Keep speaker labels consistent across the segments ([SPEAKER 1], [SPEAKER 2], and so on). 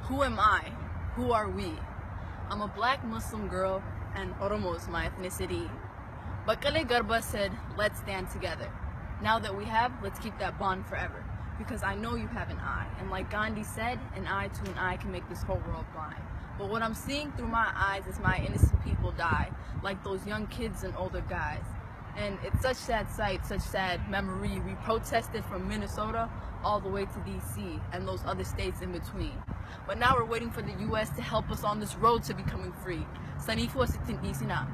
[SPEAKER 1] Who am I? Who are we? I'm a black Muslim girl and Oromo is my ethnicity. Bakale Garba said, let's stand together. Now that we have, let's keep that bond forever. Because I know you have an eye. And like Gandhi said, an eye to an eye can make this whole world blind. But what I'm seeing through my eyes is my innocent people die, like those young kids and older guys. And it's such sad sight, such sad memory. We protested from Minnesota all the way to DC and those other states in between. But now we're waiting for the US to help us on this road to becoming free. Bilisummaan.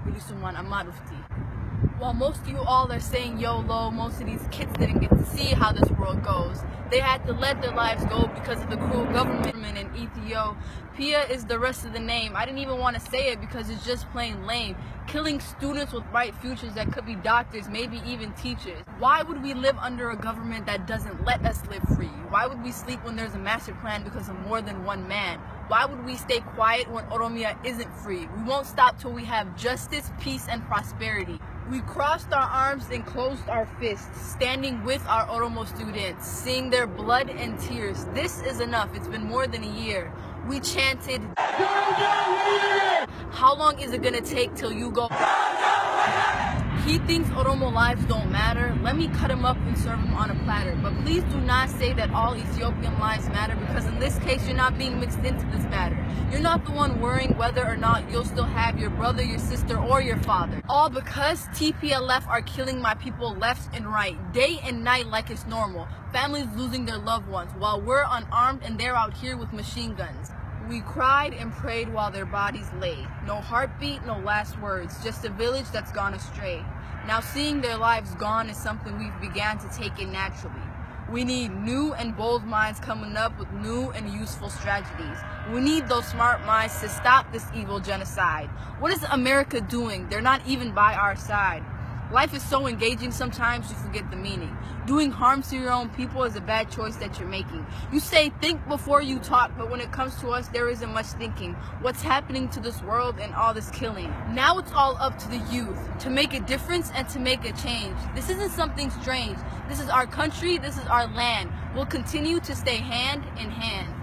[SPEAKER 1] While most of you all are saying YOLO, most of these kids didn't get to see how this world goes. They had to let their lives go because of the cruel government in Ethiopia is the rest of the name. I didn't even want to say it because it's just plain lame. Killing students with bright futures that could be doctors, maybe even teachers. Why would we live under a government that doesn't let us live free? Why would we sleep when there's a master plan because of more than one man? Why would we stay quiet when Oromia isn't free? We won't stop till we have justice, peace, and prosperity. We crossed our arms and closed our fists, standing with our Oromo students, seeing their blood and tears. This is enough. It's been more than a year. We chanted, how long is it gonna take till you go? He thinks Oromo lives don't matter. Let me cut him up and serve him on a platter. But please do not say that all Ethiopian lives matter, because in this case, you're not being mixed into this matter. You're not the one worrying whether or not you'll still have your brother, your sister, or your father. All because TPLF are killing my people left and right, day and night like it's normal. Families losing their loved ones while we're unarmed and they're out here with machine guns. We cried and prayed while their bodies lay. No heartbeat, no last words, just a village that's gone astray. Now seeing their lives gone is something we've began to take in naturally. We need new and bold minds coming up with new and useful strategies. We need those smart minds to stop this evil genocide. What is America doing? They're not even by our side. Life is so engaging sometimes you forget the meaning. Doing harm to your own people is a bad choice that you're making. You say think before you talk, but when it comes to us, there isn't much thinking. What's happening to this world and all this killing? Now it's all up to the youth to make a difference and to make a change. This isn't something strange. This is our country, this is our land. We'll continue to stay hand in hand.